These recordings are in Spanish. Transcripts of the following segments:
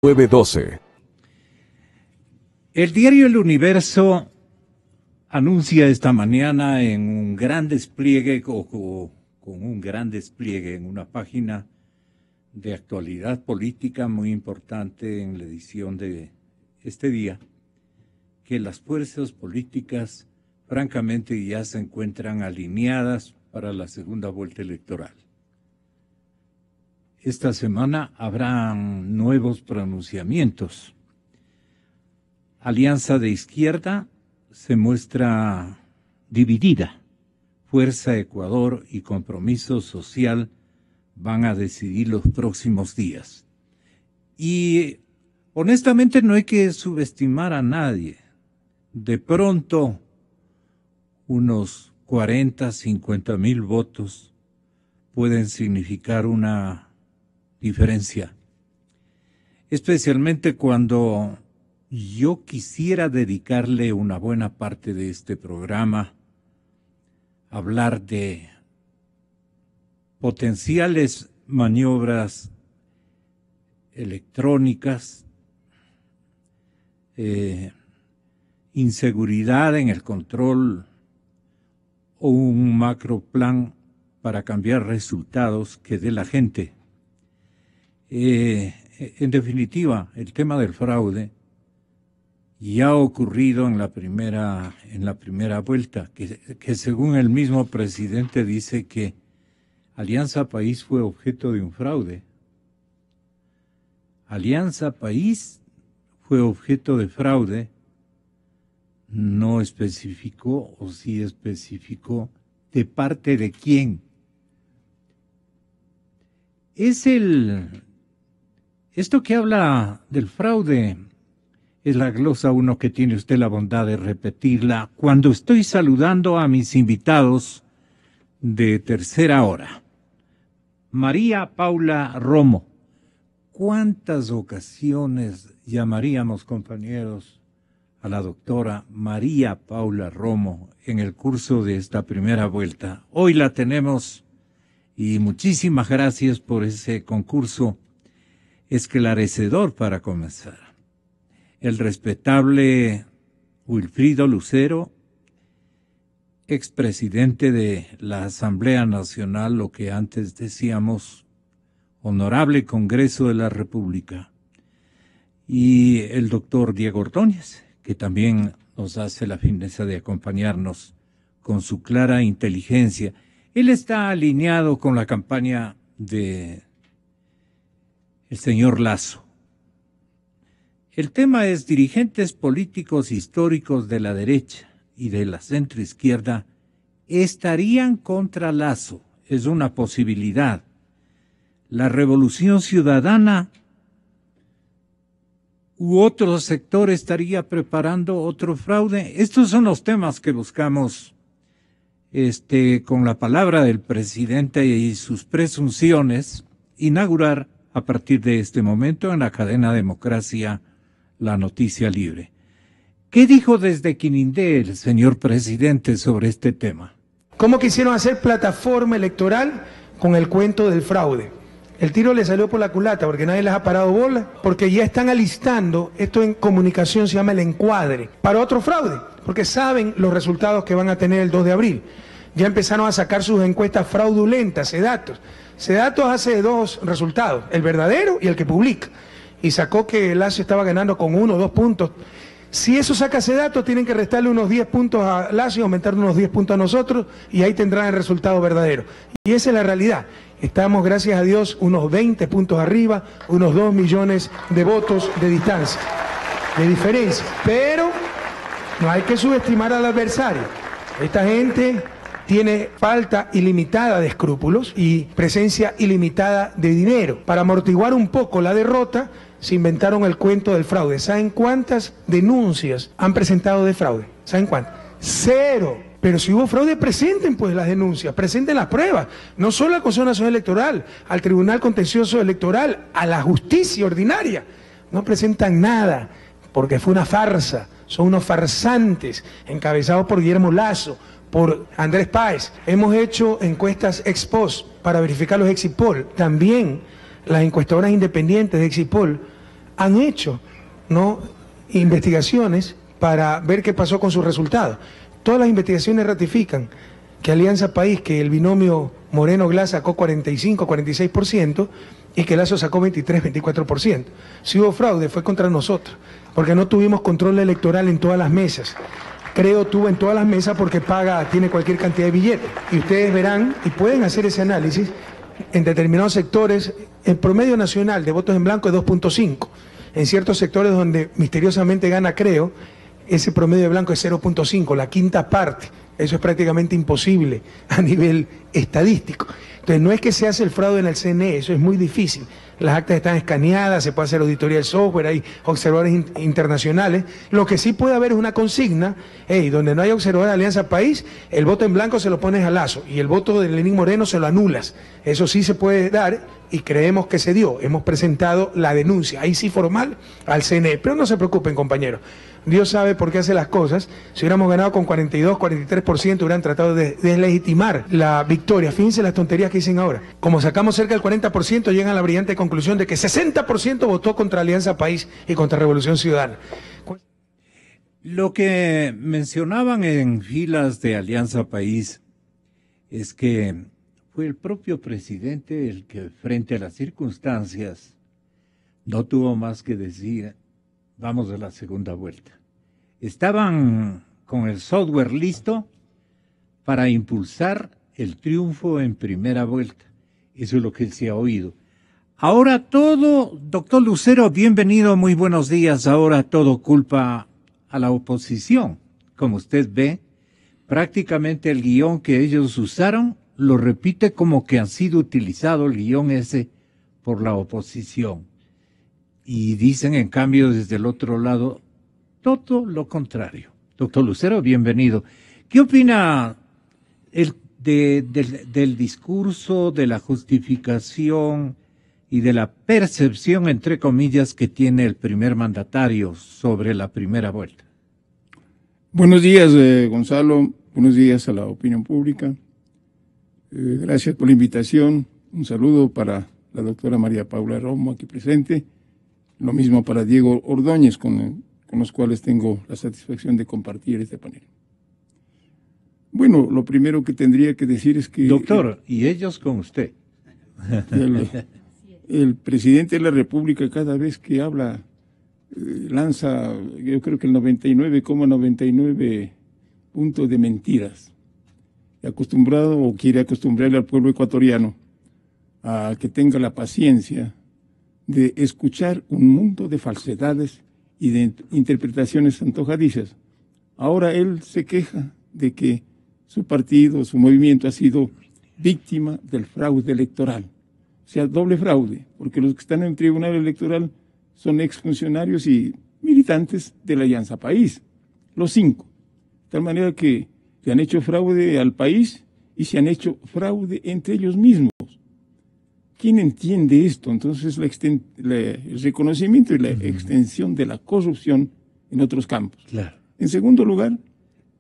9:12. El diario El Universo anuncia esta mañana en un gran despliegue, con un gran despliegue en una página de actualidad política muy importante en la edición de este día, que las fuerzas políticas francamente ya se encuentran alineadas para la segunda vuelta electoral. Esta semana habrán nuevos pronunciamientos. Alianza de Izquierda se muestra dividida. Fuerza Ecuador y Compromiso Social van a decidir los próximos días. Y honestamente no hay que subestimar a nadie. De pronto, unos 40, 50 mil votos pueden significar una diferencia. Especialmente cuando yo quisiera dedicarle una buena parte de este programa a hablar de potenciales maniobras electrónicas, inseguridad en el control o un macro plan para cambiar resultados que dé la gente. En definitiva, el tema del fraude ya ha ocurrido en la primera vuelta, que según el mismo presidente dice que Alianza País fue objeto de un fraude. Alianza País fue objeto de fraude, no especificó, o sí especificó, de parte de quién. Esto que habla del fraude es la glosa 1 que tiene usted la bondad de repetirla cuando estoy saludando a mis invitados de tercera hora. María Paula Romo. ¿Cuántas ocasiones llamaríamos, compañeros, a la doctora María Paula Romo en el curso de esta primera vuelta? Hoy la tenemos y muchísimas gracias por ese concurso esclarecedor para comenzar. El respetable Wilfrido Lucero, expresidente de la Asamblea Nacional, lo que antes decíamos, Honorable Congreso de la República, y el doctor Diego Ordóñez, que también nos hace la fineza de acompañarnos con su clara inteligencia. Él está alineado con la campaña de el señor Lasso. El tema es: dirigentes políticos históricos de la derecha y de la centroizquierda estarían contra Lasso. Es una posibilidad. La Revolución Ciudadana u otro sector estaría preparando otro fraude. Estos son los temas que buscamos con la palabra del presidente y sus presunciones inaugurar a partir de este momento en la cadena Democracia, la noticia libre. ¿Qué dijo desde Quinindé el señor presidente sobre este tema? ¿Cómo quisieron hacer plataforma electoral con el cuento del fraude? El tiro le salió por la culata porque nadie les ha parado bola, porque ya están alistando, esto en comunicación se llama el encuadre, para otro fraude, porque saben los resultados que van a tener el 2 de abril. Ya empezaron a sacar sus encuestas fraudulentas, Sedatos. Sedatos hace dos resultados, el verdadero y el que publica. Y sacó que Lasso estaba ganando con 1 o 2 puntos. Si eso saca Sedatos, tienen que restarle unos 10 puntos a Lasso y aumentar unos 10 puntos a nosotros, y ahí tendrán el resultado verdadero. Y esa es la realidad. Estamos, gracias a Dios, unos 20 puntos arriba, unos 2 millones de votos de distancia, de diferencia. Pero no hay que subestimar al adversario. Esta gente tiene falta ilimitada de escrúpulos y presencia ilimitada de dinero. Para amortiguar un poco la derrota, se inventaron el cuento del fraude. ¿Saben cuántas denuncias han presentado de fraude? ¿Saben cuántas? 0. Pero si hubo fraude, presenten pues las denuncias, presenten las pruebas, no solo al Consejo Nacional Electoral, al Tribunal Contencioso Electoral, a la justicia ordinaria. No presentan nada, porque fue una farsa, son unos farsantes, encabezados por Guillermo Lasso, por Andrés Páez. Hemos hecho encuestas ex post para verificar los exit poll. También las encuestadoras independientes de exit poll han hecho, ¿no?, investigaciones para ver qué pasó con sus resultados. Todas las investigaciones ratifican que Alianza País, que el binomio Moreno-Glass sacó 45, 46% y que Lazo sacó 23, 24%. Si hubo fraude fue contra nosotros, porque no tuvimos control electoral en todas las mesas. Creo tuvo en todas las mesas porque tiene cualquier cantidad de billetes. Y ustedes verán y pueden hacer ese análisis en determinados sectores. El promedio nacional de votos en blanco es 2.5. En ciertos sectores donde misteriosamente gana Creo, ese promedio de blanco es 0.5, la quinta parte. Eso es prácticamente imposible a nivel estadístico. Entonces, no es que se hace el fraude en el CNE, eso es muy difícil. Las actas están escaneadas, se puede hacer auditoría del software, hay observadores internacionales. Lo que sí puede haber es una consigna, donde no hay observador de Alianza País, el voto en blanco se lo pones a Lazo y el voto de Lenín Moreno se lo anulas. Eso sí se puede dar y creemos que se dio. Hemos presentado la denuncia, ahí sí formal, al CNE. Pero no se preocupen, compañeros. Dios sabe por qué hace las cosas. Si hubiéramos ganado con 42, 43%, hubieran tratado de deslegitimar la victoria. Fíjense las tonterías que dicen ahora. Como sacamos cerca del 40%, llegan a la brillante conclusión de que 60% votó contra Alianza País y contra Revolución Ciudadana. Lo que mencionaban en filas de Alianza País es que fue el propio presidente el que, frente a las circunstancias, no tuvo más que decir: vamos a la segunda vuelta. Estaban con el software listo para impulsar el triunfo en primera vuelta. Eso es lo que se ha oído. Ahora todo, doctor Lucero, bienvenido, muy buenos días. Ahora todo culpa a la oposición. Como usted ve, prácticamente el guión que ellos usaron lo repite como que ha sido utilizado el guión ese por la oposición. Y dicen, en cambio, desde el otro lado, todo lo contrario. Doctor Lucero, bienvenido. ¿Qué opina del discurso, de la justificación y de la percepción, entre comillas, que tiene el primer mandatario sobre la primera vuelta? Buenos días, Gonzalo. Buenos días a la opinión pública. Gracias por la invitación. Un saludo para la doctora María Paula Romo, aquí presente. Lo mismo para Diego Ordóñez, con los cuales tengo la satisfacción de compartir este panel. Bueno, lo primero que tendría que decir es que... Doctor, y ellos con usted. El presidente de la República, cada vez que habla, lanza, yo creo que el 99,99 puntos de mentiras. Acostumbrado o quiere acostumbrarle al pueblo ecuatoriano a que tenga la paciencia de escuchar un mundo de falsedades y de interpretaciones antojadizas. Ahora él se queja de que su partido, su movimiento ha sido víctima del fraude electoral. O sea, doble fraude, porque los que están en el tribunal electoral son exfuncionarios y militantes de la Alianza País, los 5. De tal manera que se han hecho fraude al país y se han hecho fraude entre ellos mismos. ¿Quién entiende esto? Entonces, el reconocimiento y la extensión de la corrupción en otros campos. Claro. En segundo lugar,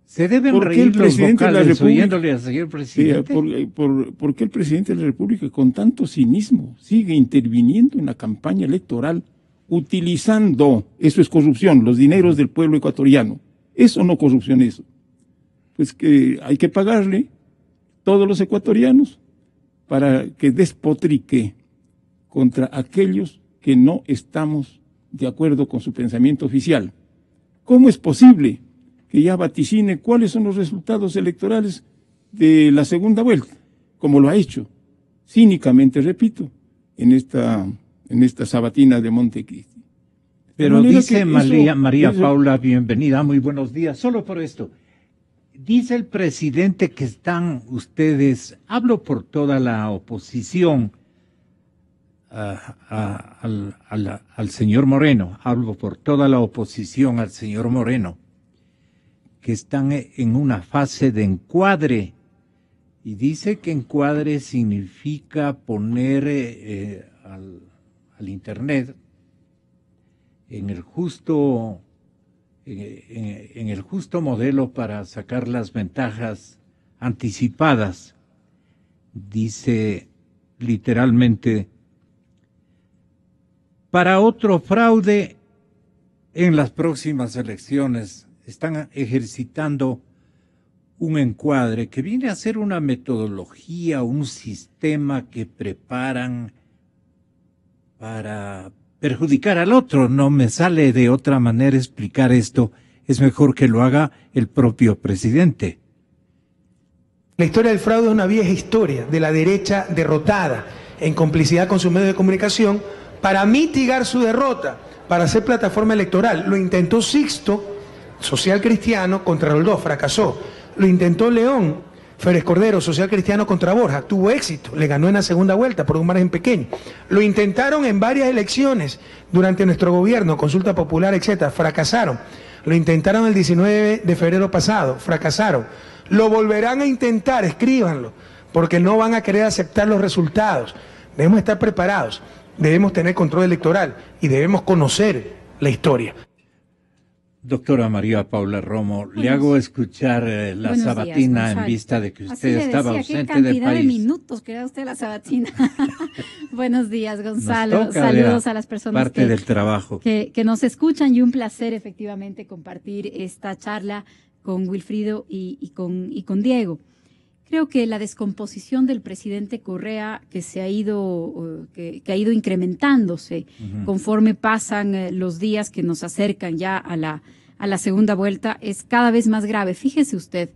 se deben reír los vocales oyéndole al señor presidente. ¿Por qué el presidente de la República, con tanto cinismo, sigue interviniendo en la campaña electoral utilizando, eso es corrupción, los dineros del pueblo ecuatoriano? ¿Eso no corrupción eso? Pues que hay que pagarle todos los ecuatorianos para que despotrique contra aquellos que no estamos de acuerdo con su pensamiento oficial. ¿Cómo es posible que ya vaticine cuáles son los resultados electorales de la segunda vuelta, como lo ha hecho, cínicamente, repito, en esta sabatina de Montecristi? Pero dice María Paula, bienvenida, muy buenos días, solo por esto. Dice el presidente que están ustedes, hablo por toda la oposición al señor Moreno, hablo por toda la oposición al señor Moreno, que están en una fase de encuadre, y dice que encuadre significa poner al Internet en el justo modelo para sacar las ventajas anticipadas. Dice literalmente: para otro fraude en las próximas elecciones. Están ejercitando un encuadre que viene a ser una metodología, un sistema que preparan para perjudicar al otro. No me sale de otra manera explicar esto. Es mejor que lo haga el propio presidente. La historia del fraude es una vieja historia de la derecha derrotada en complicidad con sus medios de comunicación para mitigar su derrota, para hacer plataforma electoral. Lo intentó Sixto, social cristiano, contra Roldós, fracasó. Lo intentó León Férez Cordero, social cristiano, contra Borja, tuvo éxito, le ganó en la segunda vuelta por un margen pequeño. Lo intentaron en varias elecciones durante nuestro gobierno, consulta popular, etcétera, fracasaron. Lo intentaron el 19 de febrero pasado, fracasaron. Lo volverán a intentar, escríbanlo, porque no van a querer aceptar los resultados. Debemos estar preparados, debemos tener control electoral y debemos conocer la historia. Doctora María Paula Romo, le hago escuchar la sabatina días, en vista de que usted Así le estaba decía, ausente ¿qué del cantidad país. de minutos que da usted la sabatina? Buenos días, Gonzalo. Nos toca, Saludos vea, a las personas parte del trabajo. Que nos escuchan y un placer efectivamente compartir esta charla con Wilfrido y con Diego. Creo que la descomposición del presidente Correa que se ha ido, que ha ido incrementándose conforme pasan los días que nos acercan ya a la segunda vuelta es cada vez más grave. Fíjese usted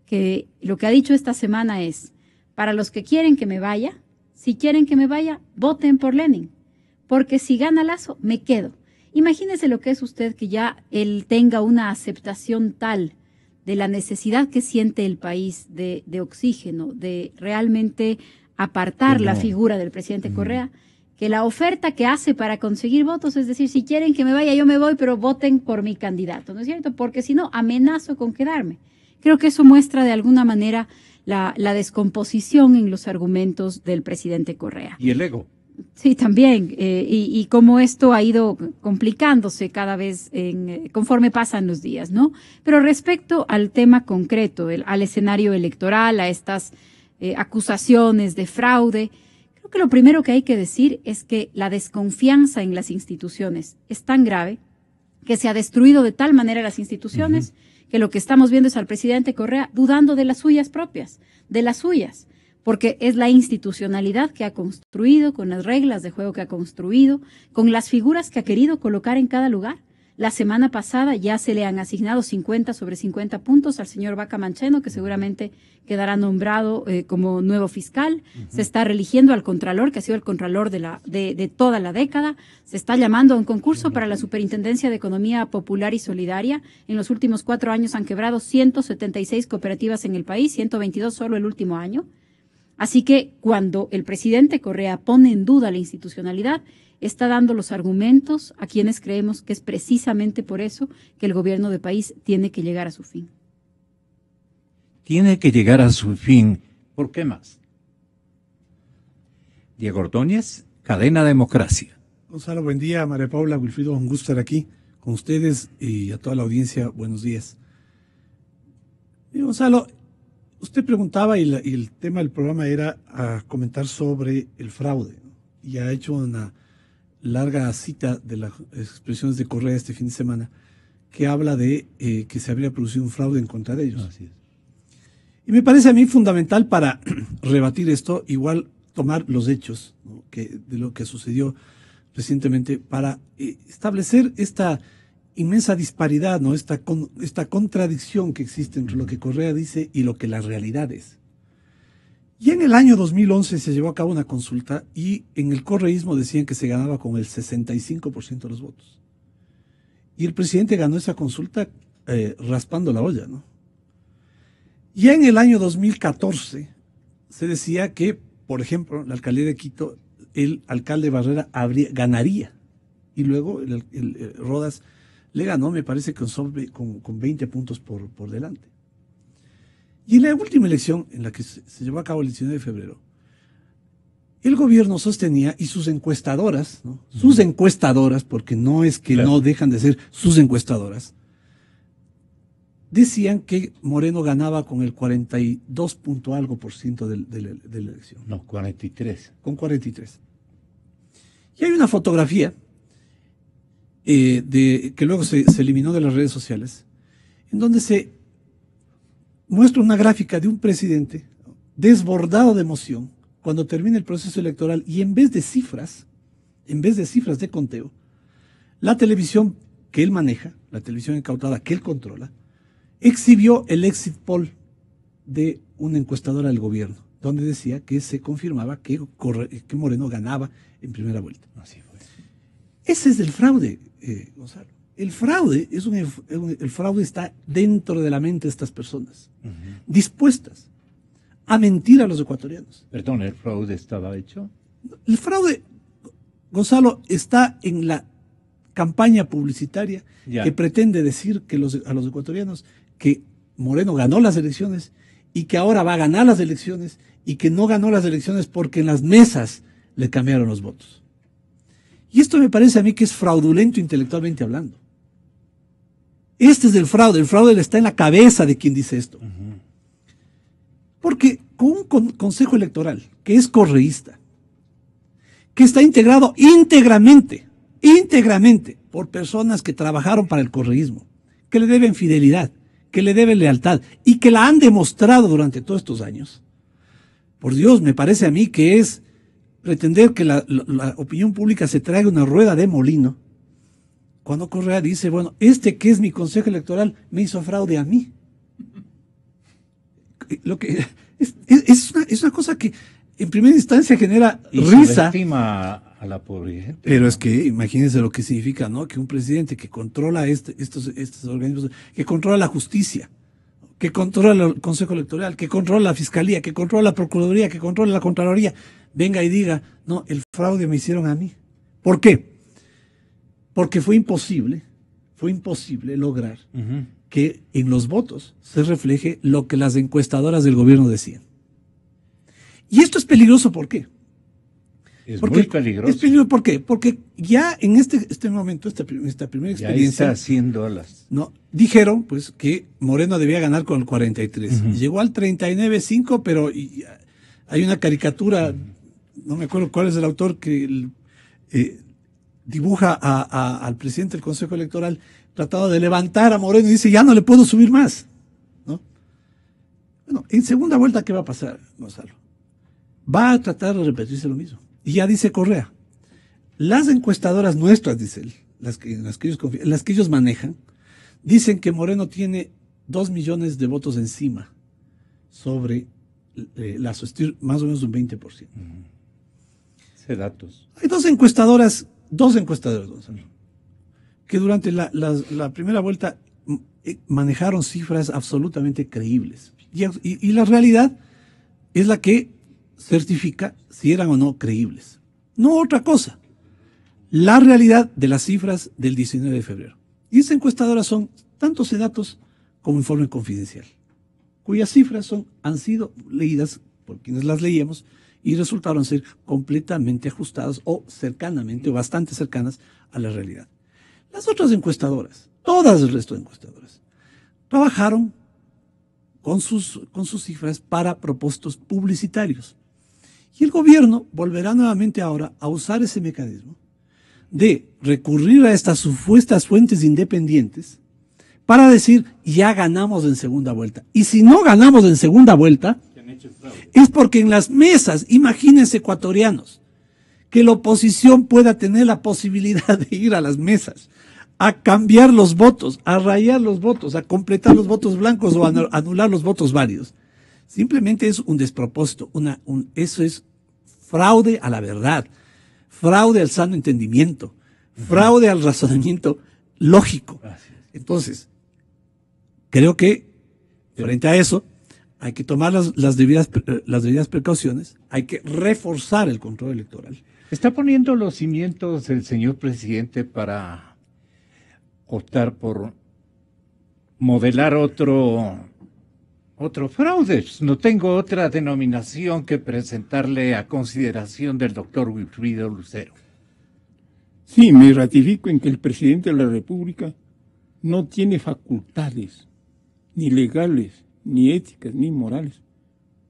que lo que ha dicho esta semana es, para los que quieren que me vaya, si quieren que me vaya, voten por Lenin, porque si gana Lasso, me quedo. Imagínese lo que es usted que ya él tenga una aceptación tal de la necesidad que siente el país de oxígeno, de realmente apartar la figura del presidente Correa, que la oferta que hace para conseguir votos, es decir, si quieren que me vaya, yo me voy, pero voten por mi candidato, ¿no es cierto? Porque si no, amenazo con quedarme. Creo que eso muestra de alguna manera la descomposición en los argumentos del presidente Correa. Y el ego. Sí, también, y cómo esto ha ido complicándose cada vez conforme pasan los días, ¿no? Pero respecto al tema concreto, al escenario electoral, a estas acusaciones de fraude, creo que lo primero que hay que decir es que la desconfianza en las instituciones es tan grave que se ha destruido de tal manera las instituciones que lo que estamos viendo es al presidente Correa dudando de las suyas propias, de las suyas. Porque es la institucionalidad que ha construido, con las reglas de juego que ha construido, con las figuras que ha querido colocar en cada lugar. La semana pasada ya se le han asignado 50 sobre 50 puntos al señor Vaca Mancheno, que seguramente quedará nombrado como nuevo fiscal. Se está reeligiendo al contralor, que ha sido el contralor de toda la década. Se está llamando a un concurso para la Superintendencia de Economía Popular y Solidaria. En los últimos 4 años han quebrado 176 cooperativas en el país, 122 solo el último año. Así que cuando el presidente Correa pone en duda la institucionalidad, está dando los argumentos a quienes creemos que es precisamente por eso que el gobierno del país tiene que llegar a su fin. Tiene que llegar a su fin. ¿Por qué más? Diego Ordóñez, Cadena Democracia. Gonzalo, buen día. María Paula, Wilfrido, un gusto estar aquí con ustedes y a toda la audiencia, buenos días. Y Gonzalo, usted preguntaba y el tema del programa era a comentar sobre el fraude, ¿no? Y ha hecho una larga cita de las expresiones de Correa este fin de semana que habla de que se habría producido un fraude en contra de ellos. Así es. Y me parece a mí fundamental para rebatir esto, igual tomar los hechos, ¿no? De lo que sucedió recientemente para establecer esta inmensa disparidad, ¿no? Esta contradicción que existe entre lo que Correa dice y lo que la realidad es. Y en el año 2011 se llevó a cabo una consulta y en el correísmo decían que se ganaba con el 65% de los votos. Y el presidente ganó esa consulta raspando la olla, ¿no? Y en el año 2014 se decía que, por ejemplo, la alcaldía de Quito, el alcalde Barrera ganaría. Y luego el Rodas le ganó, me parece, con 20 puntos por delante. Y en la última elección, en la que se llevó a cabo el 19 de febrero, el gobierno sostenía, y sus encuestadoras, ¿no? Sus encuestadoras, porque no es que no dejan de ser sus encuestadoras, decían que Moreno ganaba con el 42 punto algo por ciento de la elección. No, 43. Con 43. Y hay una fotografía que luego se eliminó de las redes sociales, en donde se muestra una gráfica de un presidente desbordado de emoción cuando termina el proceso electoral y en vez de cifras de conteo, la televisión que él maneja, la televisión incautada que él controla, exhibió el exit poll de una encuestadora del gobierno, donde decía que se confirmaba que Moreno ganaba en primera vuelta. Así fue. Ese es el fraude, Gonzalo. El fraude el fraude está dentro de la mente de estas personas, dispuestas a mentir a los ecuatorianos. Perdón, ¿el fraude estaba hecho? El fraude, Gonzalo, está en la campaña publicitaria que pretende decir que a los ecuatorianos que Moreno ganó las elecciones y que ahora va a ganar las elecciones y que no ganó las elecciones porque en las mesas le cambiaron los votos. Y esto me parece a mí que es fraudulento intelectualmente hablando. Este es el fraude está en la cabeza de quien dice esto. Porque con un consejo electoral que es correísta, que está integrado íntegramente por personas que trabajaron para el correísmo, que le deben fidelidad, que le deben lealtad y que la han demostrado durante todos estos años. Por Dios, me parece a mí que es pretender que la opinión pública se traiga una rueda de molino cuando Correa dice, bueno, que es mi consejo electoral me hizo fraude a mí. Lo que es una cosa que en primera instancia genera risa. A la pobre gente. Pero es que imagínense lo que significa, ¿no? Que un presidente que controla estos organismos, que controla la justicia, que controla el Consejo Electoral, que controla la Fiscalía, que controla la Procuraduría, que controla la Contraloría, venga y diga, no, el fraude me hicieron a mí. ¿Por qué? Porque fue imposible lograr que en los votos se refleje lo que las encuestadoras del gobierno decían. Y esto es peligroso, ¿por qué? Muy peligroso. Es peligroso, ¿por qué? Porque ya en este momento, esta primera experiencia, ya está haciendo ¿no? Dijeron pues que Moreno debía ganar con el 43. Llegó al 39.5, pero hay una caricatura, no me acuerdo cuál es el autor, que dibuja al presidente del Consejo Electoral tratado de levantar a Moreno y dice, ya no le puedo subir más, ¿no? Bueno, en segunda vuelta, ¿qué va a pasar, Gonzalo? Va a tratar de repetirse lo mismo. Y ya dice Correa, las encuestadoras nuestras, dice él, las que ellos manejan, dicen que Moreno tiene 2 millones de votos encima sobre más o menos un 20%. Sé datos. Hay dos encuestadoras, Gonzalo, que durante la primera vuelta manejaron cifras absolutamente creíbles. Y la realidad es la que certifica si eran o no creíbles. No otra cosa. La realidad de las cifras del 19 de febrero. Y esas encuestadoras son tanto Sedatos como Informe Confidencial, cuyas cifras han sido leídas por quienes las leíamos y resultaron ser completamente ajustadas o cercanamente o bastante cercanas a la realidad. Las otras encuestadoras, todas el resto de encuestadoras, trabajaron con sus cifras para propósitos publicitarios. Y el gobierno volverá nuevamente ahora a usar ese mecanismo de recurrir a estas supuestas fuentes independientes para decir, ya ganamos en segunda vuelta. Y si no ganamos en segunda vuelta, es porque en las mesas, imagínense ecuatorianos, que la oposición pueda tener la posibilidad de ir a las mesas, a cambiar los votos, a rayar los votos, a completar los votos blancos o a anular los votos válidos. Simplemente es un despropósito, eso es fraude a la verdad, fraude al sano entendimiento, fraude al razonamiento lógico. Entonces, creo que frente a eso hay que tomar las debidas precauciones, hay que reforzar el control electoral. ¿Está poniendo los cimientos el señor presidente para optar por modelar otro fraude? No tengo otra denominación que presentarle a consideración del doctor Wilfrido Lucero. Sí, me ratifico en que el presidente de la República no tiene facultades, ni legales, ni éticas, ni morales,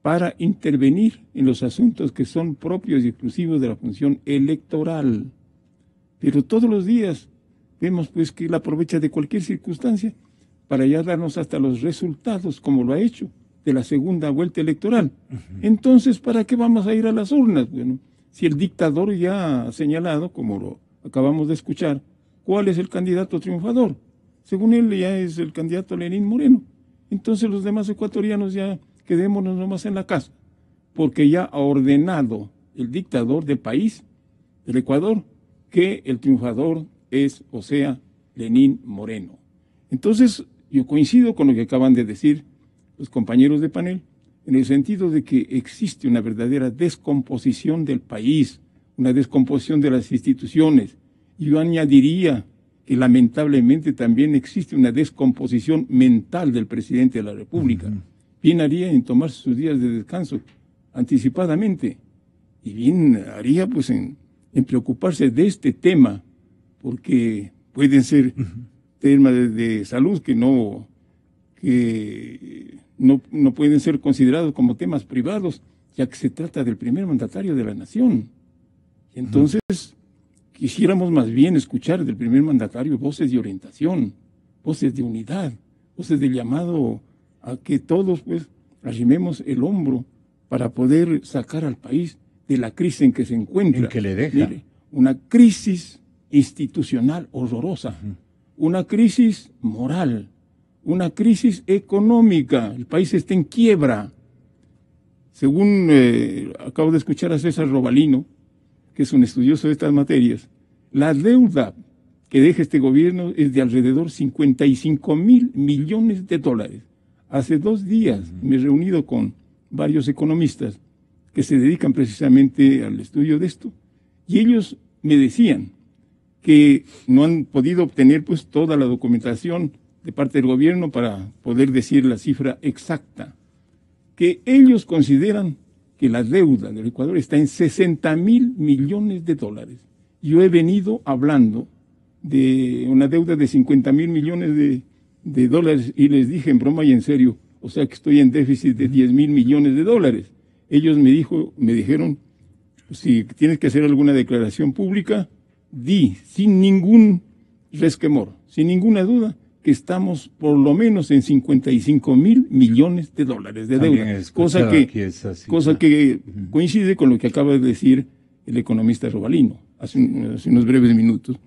para intervenir en los asuntos que son propios y exclusivos de la función electoral. Pero todos los días vemos pues que él aprovecha de cualquier circunstancia para ya darnos hasta los resultados, como lo ha hecho, de la segunda vuelta electoral. Entonces, ¿para qué vamos a ir a las urnas? Bueno, si el dictador ya ha señalado, como lo acabamos de escuchar, cuál es el candidato triunfador. Según él ya es el candidato Lenín Moreno. Entonces los demás ecuatorianos ya quedémonos nomás en la casa, porque ya ha ordenado el dictador del país, del Ecuador, que el triunfador es, o sea, Lenín Moreno. Entonces, yo coincido con lo que acaban de decir los compañeros de panel, en el sentido de que existe una verdadera descomposición del país, una descomposición de las instituciones. Y yo añadiría que lamentablemente también existe una descomposición mental del presidente de la República. Bien haría en tomar sus días de descanso anticipadamente, y bien haría pues en preocuparse de este tema, porque pueden ser temas de salud que no pueden ser considerados como temas privados, ya que se trata del primer mandatario de la nación. Entonces, quisiéramos más bien escuchar del primer mandatario voces de orientación, voces de unidad, voces de llamado a que todos pues arrimemos el hombro para poder sacar al país de la crisis en que se encuentra. En que le deja. Mire, una crisis institucional horrorosa, una crisis moral, una crisis económica. El país está en quiebra. Según acabo de escuchar a César Robalino, que es un estudioso de estas materias, la deuda que deja este gobierno es de alrededor 55.000 millones de dólares. Hace 2 días me he reunido con varios economistas que se dedican precisamente al estudio de esto, y ellos me decían que no han podido obtener pues toda la documentación de parte del gobierno para poder decir la cifra exacta, que ellos consideran que la deuda del Ecuador está en 60.000 millones de dólares. Yo he venido hablando de una deuda de 50.000 millones de dólares y les dije en broma y en serio, o sea que estoy en déficit de 10.000 millones de dólares. Ellos me dijeron, si tienes que hacer alguna declaración pública, di sin ningún resquemor, sin ninguna duda, que estamos por lo menos en 55.000 millones de dólares de deuda, cosa que coincide con lo que acaba de decir el economista Robalino hace unos breves minutos.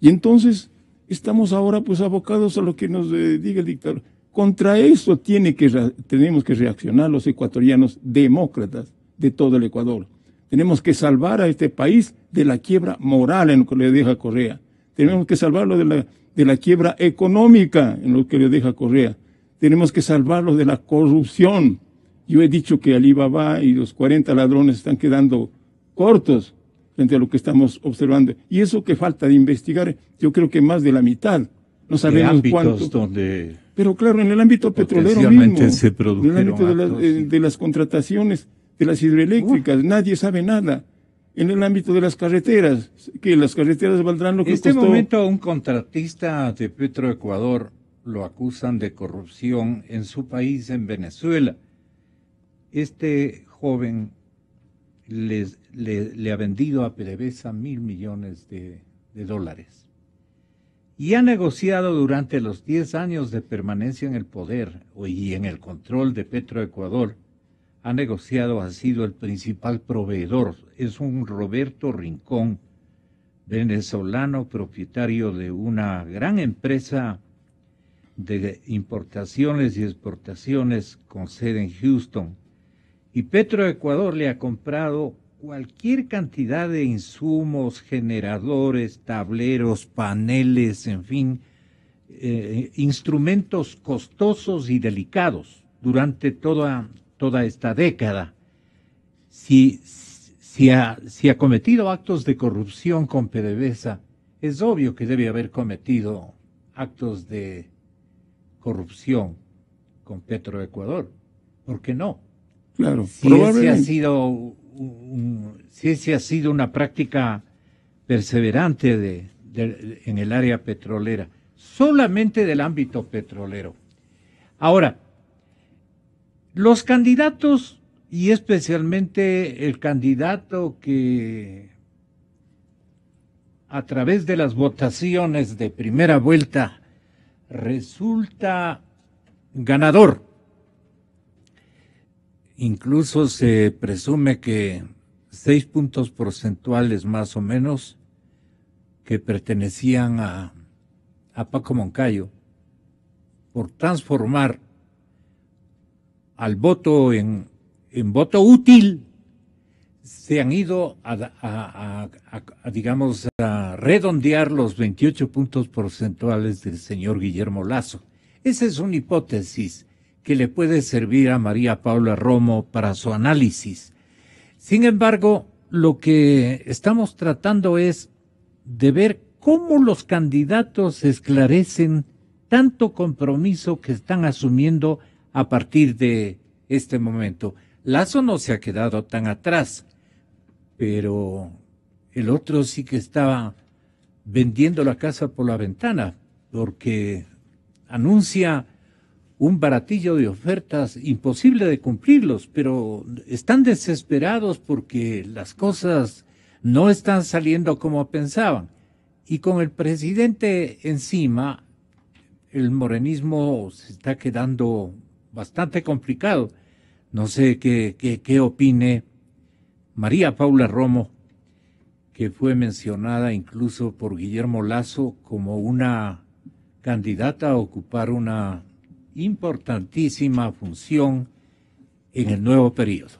Y entonces estamos ahora pues abocados a lo que nos diga el dictador. Contra eso tenemos que reaccionar los ecuatorianos demócratas de todo el Ecuador. Tenemos que salvar a este país de la quiebra moral en lo que le deja Correa. Tenemos que salvarlo de la quiebra económica en lo que le deja Correa. Tenemos que salvarlo de la corrupción. Yo he dicho que Alibaba y los 40 ladrones están quedando cortos frente a lo que estamos observando. Y eso que falta de investigar, yo creo que más de la mitad. No sabemos cuánto. Donde pero claro, en el ámbito petrolero mismo, se en el ámbito de las contrataciones, de las hidroeléctricas, nadie sabe nada. En el ámbito de las carreteras, que las carreteras valdrán lo que costó. En este momento un contratista de Petroecuador lo acusan de corrupción en su país, en Venezuela. Este joven le ha vendido a PDVSA 1.000 millones de dólares. Y ha negociado durante los 10 años de permanencia en el poder y en el control de Petroecuador. Ha negociado, ha sido el principal proveedor. Es un Roberto Rincón, venezolano, propietario de una gran empresa de importaciones y exportaciones con sede en Houston. Y Petroecuador le ha comprado cualquier cantidad de insumos, generadores, tableros, paneles, en fin, instrumentos costosos y delicados durante toda esta década. Si ha cometido actos de corrupción con PDVSA, es obvio que debe haber cometido actos de corrupción con Petroecuador. ¿Por qué no? Claro, si ese ha sido una práctica perseverante en el área petrolera, solamente del ámbito petrolero. Ahora, los candidatos, y especialmente el candidato que a través de las votaciones de primera vuelta resulta ganador. Incluso se presume que 6 puntos porcentuales más o menos que pertenecían a Paco Moncayo por transformar al voto en voto útil, se han ido digamos, a redondear los 28 puntos porcentuales del señor Guillermo Lasso. Esa es una hipótesis que le puede servir a María Paula Romo para su análisis. Sin embargo, lo que estamos tratando es de ver cómo los candidatos esclarecen tanto compromiso que están asumiendo a partir de este momento. Lasso no se ha quedado tan atrás, pero el otro sí que estaba vendiendo la casa por la ventana, porque anuncia un baratillo de ofertas imposible de cumplirlos, pero están desesperados porque las cosas no están saliendo como pensaban. Y con el presidente encima, el morenismo se está quedando bastante complicado. No sé qué opine María Paula Romo, que fue mencionada incluso por Guillermo Lasso como una candidata a ocupar una importantísima función en el nuevo periodo.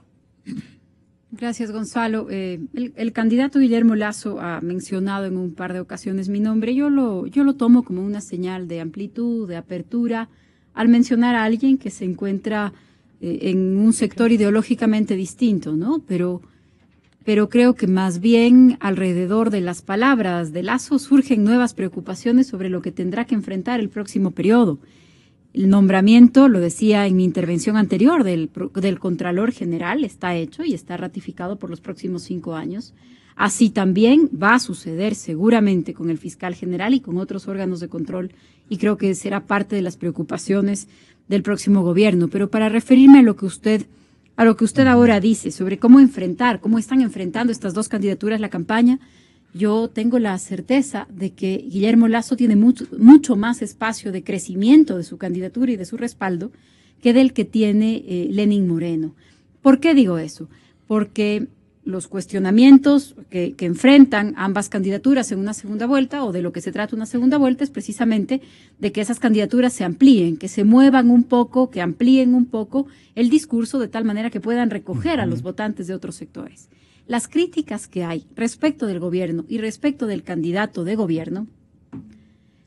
Gracias, Gonzalo. El candidato Guillermo Lasso ha mencionado en un par de ocasiones mi nombre. Yo lo tomo como una señal de amplitud, de apertura, al mencionar a alguien que se encuentra en un sector ideológicamente distinto, ¿no? Pero creo que más bien alrededor de las palabras de Lasso surgen nuevas preocupaciones sobre lo que tendrá que enfrentar el próximo periodo. El nombramiento, lo decía en mi intervención anterior, del Contralor General está hecho y está ratificado por los próximos 5 años. Así también va a suceder seguramente con el Fiscal General y con otros órganos de control, y creo que será parte de las preocupaciones del próximo gobierno. Pero para referirme a lo que usted ahora dice sobre cómo están enfrentando estas dos candidaturas la campaña, yo tengo la certeza de que Guillermo Lasso tiene mucho más espacio de crecimiento de su candidatura y de su respaldo que del que tiene Lenín Moreno. ¿Por qué digo eso? Porque los cuestionamientos que enfrentan ambas candidaturas en una segunda vuelta, o de lo que se trata una segunda vuelta, es precisamente de que esas candidaturas se amplíen, que se muevan un poco, que amplíen un poco el discurso de tal manera que puedan recoger a los votantes de otros sectores. Las críticas que hay respecto del gobierno y respecto del candidato de gobierno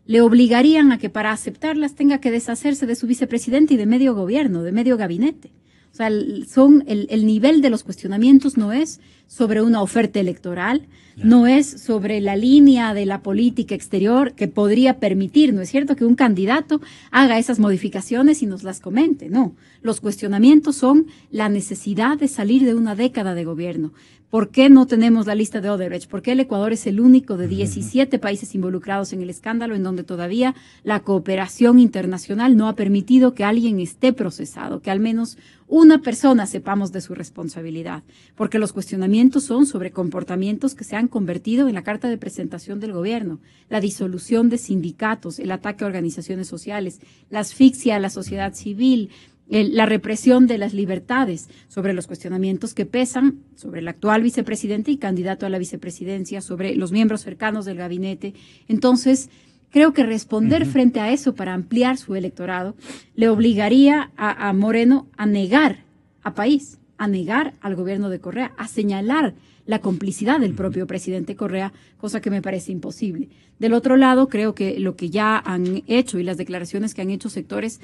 le obligarían a que para aceptarlas tenga que deshacerse de su vicepresidente y de medio gobierno, de medio gabinete. O sea, el nivel de los cuestionamientos no es sobre una oferta electoral, no es sobre la línea de la política exterior que podría permitir, ¿no es cierto?, que un candidato haga esas modificaciones y nos las comente. No, los cuestionamientos son la necesidad de salir de una década de gobierno. ¿Por qué no tenemos la lista de Odebrecht? ¿Por qué el Ecuador es el único de 17 países involucrados en el escándalo en donde todavía la cooperación internacional no ha permitido que alguien esté procesado, que al menos una persona sepamos de su responsabilidad? Porque los cuestionamientos son sobre comportamientos que se han convertido en la carta de presentación del gobierno, la disolución de sindicatos, el ataque a organizaciones sociales, la asfixia a la sociedad civil, la represión de las libertades, sobre los cuestionamientos que pesan sobre el actual vicepresidente y candidato a la vicepresidencia, sobre los miembros cercanos del gabinete. Entonces, creo que responder frente a eso para ampliar su electorado le obligaría a Moreno a negar a país, a negar al gobierno de Correa, a señalar la complicidad del propio presidente Correa, cosa que me parece imposible. Del otro lado, creo que lo que ya han hecho y las declaraciones que han hecho sectores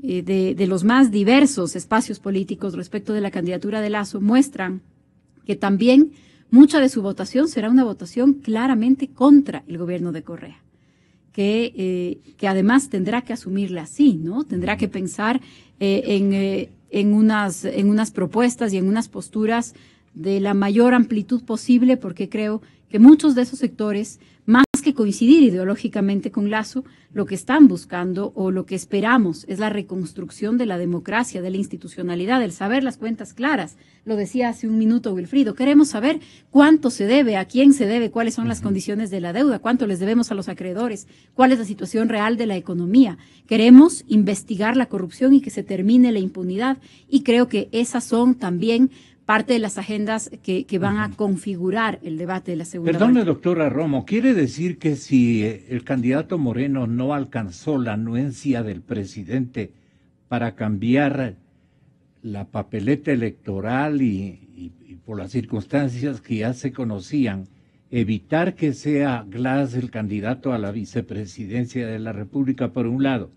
de los más diversos espacios políticos respecto de la candidatura de Lasso muestran que también mucha de su votación será una votación claramente contra el gobierno de Correa, que además tendrá que asumirla así, ¿no? Tendrá que pensar en unas propuestas y en unas posturas de la mayor amplitud posible, porque creo que muchos de esos sectores, más que coincidir ideológicamente con Lazo, lo que están buscando o lo que esperamos es la reconstrucción de la democracia, de la institucionalidad, el saber las cuentas claras. Lo decía hace un minuto Wilfrido, queremos saber cuánto se debe, a quién se debe, cuáles son las condiciones de la deuda, cuánto les debemos a los acreedores, cuál es la situación real de la economía. Queremos investigar la corrupción y que se termine la impunidad, y creo que esas son también parte de las agendas que van a configurar el debate de la segunda Perdone, vuelta. doctora Romo, ¿quiere decir que si el candidato Moreno no alcanzó la anuencia del presidente para cambiar la papeleta electoral y por las circunstancias que ya se conocían, evitar que sea Glass el candidato a la vicepresidencia de la República por un lado,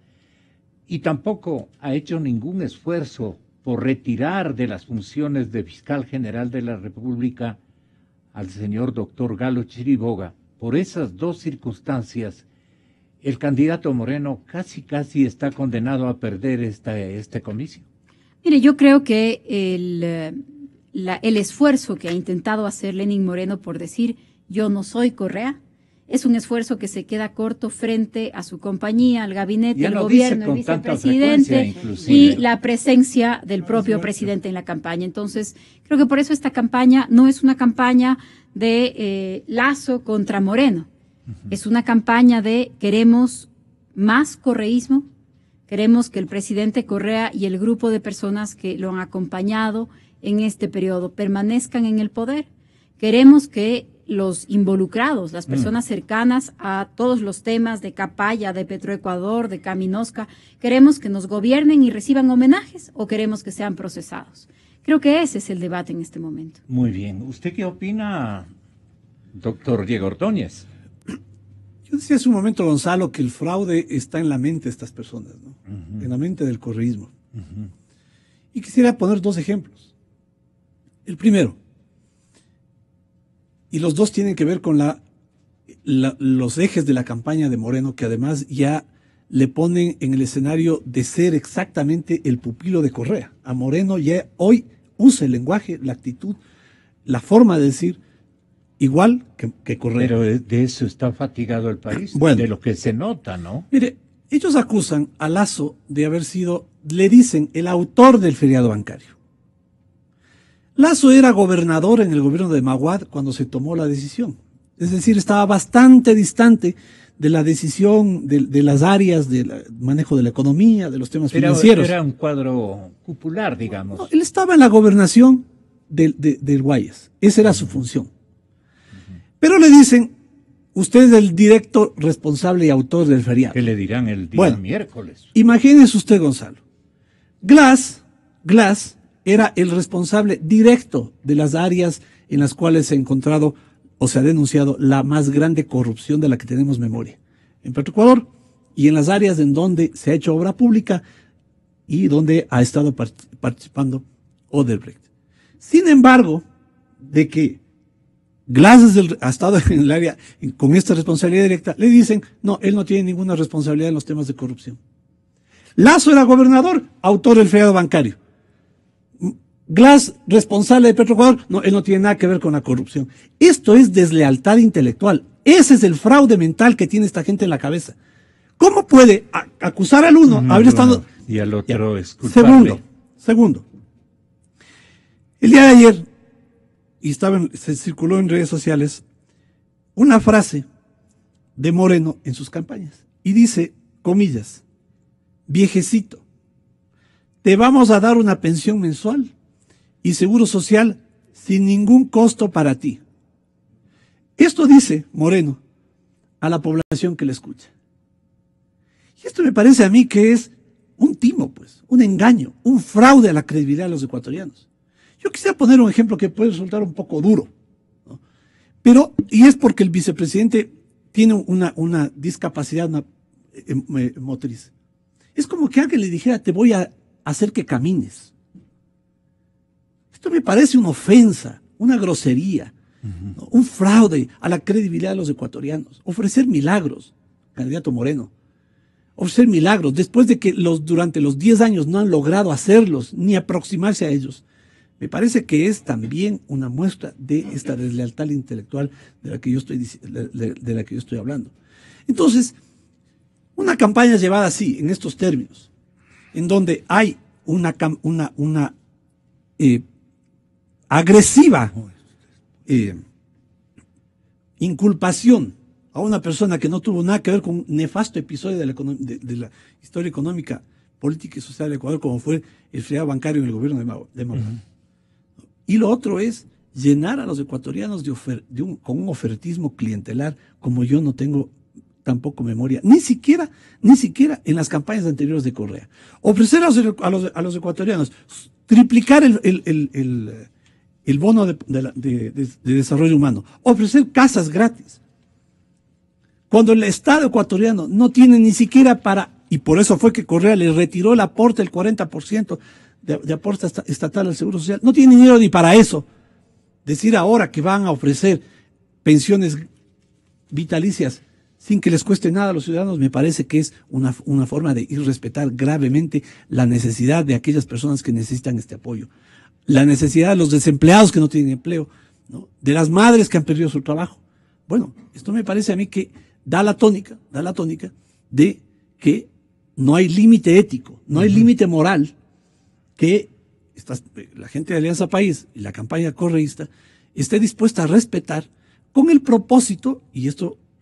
y tampoco ha hecho ningún esfuerzo por retirar de las funciones de fiscal general de la República al señor doctor Galo Chiriboga? Por esas dos circunstancias, el candidato Moreno casi está condenado a perder este comicio. Mire, yo creo que el esfuerzo que ha intentado hacer Lenín Moreno por decir yo no soy Correa es un esfuerzo que se queda corto frente a su compañía, al gabinete, al gobierno, el vicepresidente y la presencia del propio presidente en la campaña. Entonces, creo que por eso esta campaña no es una campaña de Lazo contra Moreno. Es una campaña de queremos más correísmo, queremos que el presidente Correa y el grupo de personas que lo han acompañado en este periodo permanezcan en el poder. Queremos que los involucrados, las personas cercanas a todos los temas de Capaya, de Petroecuador, de Caminosca, queremos que nos gobiernen y reciban homenajes o queremos que sean procesados. Creo que ese es el debate en este momento. Muy bien. ¿Usted qué opina, doctor Diego Ordóñez? Yo decía hace un momento, Gonzalo, que el fraude está en la mente de estas personas, ¿no? En la mente del correísmo. Y quisiera poner dos ejemplos. El primero, y los dos tienen que ver con los ejes de la campaña de Moreno, que además ya le ponen en el escenario de ser exactamente el pupilo de Correa. A Moreno ya hoy usa el lenguaje, la actitud, la forma de decir igual que Correa. Pero de eso está fatigado el país, bueno, de lo que se nota, ¿no? Mire, ellos acusan a Lazo de haber sido, le dicen, el autor del feriado bancario. Lazo era gobernador en el gobierno de Maguad cuando se tomó la decisión. Es decir, estaba bastante distante de la decisión de las áreas del manejo de la economía, de los temas financieros. Era un cuadro popular, digamos. No, él estaba en la gobernación del Guayas. Esa era su función. Pero le dicen, usted es el directo responsable y autor del feriado. ¿Qué le dirán el día miércoles? Imagínese usted, Gonzalo. Glass era el responsable directo de las áreas en las cuales se ha encontrado o se ha denunciado la más grande corrupción de la que tenemos memoria. En Petroecuador y en las áreas en donde se ha hecho obra pública y donde ha estado participando Odebrecht. Sin embargo, de que Glass ha estado en el área con esta responsabilidad directa, le dicen, no, él no tiene ninguna responsabilidad en los temas de corrupción. Lazo era gobernador, autor del feriado bancario. Glass, responsable de Petroecuador, no, él no tiene nada que ver con la corrupción. Esto es deslealtad intelectual. Ese es el fraude mental que tiene esta gente en la cabeza. ¿Cómo puede acusar al uno haber estado... Y al otro es culpable? Segundo. El día de ayer, y se circuló en redes sociales, una frase de Moreno en sus campañas. Y dice, comillas, viejecito, te vamos a dar una pensión mensual y seguro social sin ningún costo para ti. Esto dice Moreno a la población que le escucha. Y esto me parece a mí que es un timo, pues, un engaño, un fraude a la credibilidad de los ecuatorianos. Yo quisiera poner un ejemplo que puede resultar un poco duro, ¿no? Pero, y es porque el vicepresidente tiene una discapacidad motriz. Es como que alguien le dijera, te voy a hacer que camines. Esto me parece una ofensa, una grosería, ¿no? Un fraude a la credibilidad de los ecuatorianos. Ofrecer milagros, candidato Moreno. Ofrecer milagros después de que durante los 10 años no han logrado hacerlos ni aproximarse a ellos. Me parece que es también una muestra de esta deslealtad intelectual de la que yo estoy hablando. Entonces, una campaña llevada así, en estos términos, en donde hay una agresiva inculpación a una persona que no tuvo nada que ver con un nefasto episodio de la historia económica, política y social de Ecuador, como fue el feriado bancario en el gobierno de Maurano. Y lo otro es llenar a los ecuatorianos con un ofertismo clientelar como yo no tengo tampoco memoria, ni siquiera en las campañas anteriores de Correa. Ofrecer a los ecuatorianos triplicar el bono de desarrollo humano, ofrecer casas gratis, cuando el Estado ecuatoriano no tiene ni siquiera y por eso fue que Correa le retiró el aporte, el 40% de aporte estatal al Seguro Social, no tiene dinero ni para eso. Decir ahora que van a ofrecer pensiones vitalicias sin que les cueste nada a los ciudadanos, me parece que es una forma de irrespetar gravemente la necesidad de aquellas personas que necesitan este apoyo. La necesidad de los desempleados que no tienen empleo, ¿no? De las madres que han perdido su trabajo. Bueno, esto me parece a mí que da la tónica de que no hay límite ético, no hay límite moral, que la gente de Alianza País y la campaña correísta esté dispuesta a respetar con el propósito, y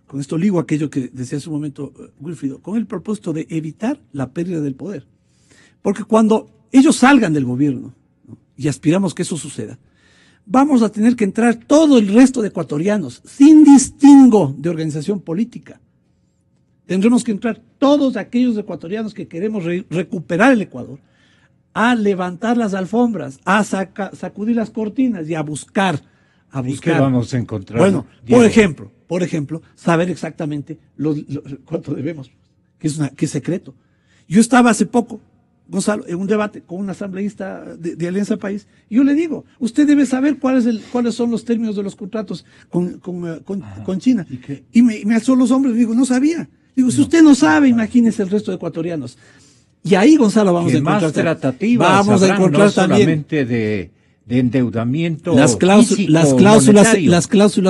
con esto ligo aquello que decía hace un momento Wilfrido, con el propósito de evitar la pérdida del poder. Porque cuando ellos salgan del gobierno, ¿no? Y aspiramos que eso suceda, vamos a tener que entrar todo el resto de ecuatorianos, sin distingo de organización política. Tendremos que entrar todos aquellos ecuatorianos que queremos recuperar el Ecuador, a levantar las alfombras, a sacudir las cortinas y a buscar. ¿Y qué vamos a encontrar? Bueno, por ejemplo, saber exactamente cuánto debemos, que es secreto. Yo estaba hace poco, Gonzalo, en un debate con un asambleísta de Alianza País, y yo le digo, usted debe saber cuáles son los términos de los contratos con China. Y me alzó los hombros y digo, no sabía. Digo, si usted no sabe, imagínese el resto de ecuatorianos. Y ahí, Gonzalo, vamos a encontrar. Más tratativas, vamos a encontrar no también solamente de endeudamiento. Las cláusulas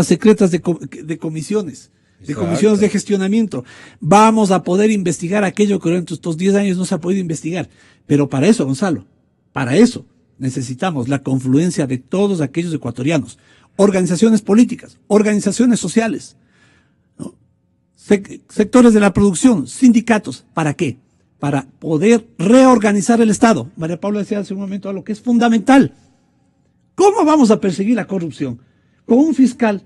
secretas de comisiones. De comisiones de gestionamiento. Vamos a poder investigar aquello que durante estos 10 años no se ha podido investigar. Pero para eso, Gonzalo, para eso necesitamos la confluencia de todos aquellos ecuatorianos, organizaciones políticas, organizaciones sociales, ¿no? Sectores de la producción, sindicatos. ¿Para qué? Para poder reorganizar el Estado. María Paula decía hace un momento algo que es fundamental. ¿Cómo vamos a perseguir la corrupción? Con un fiscal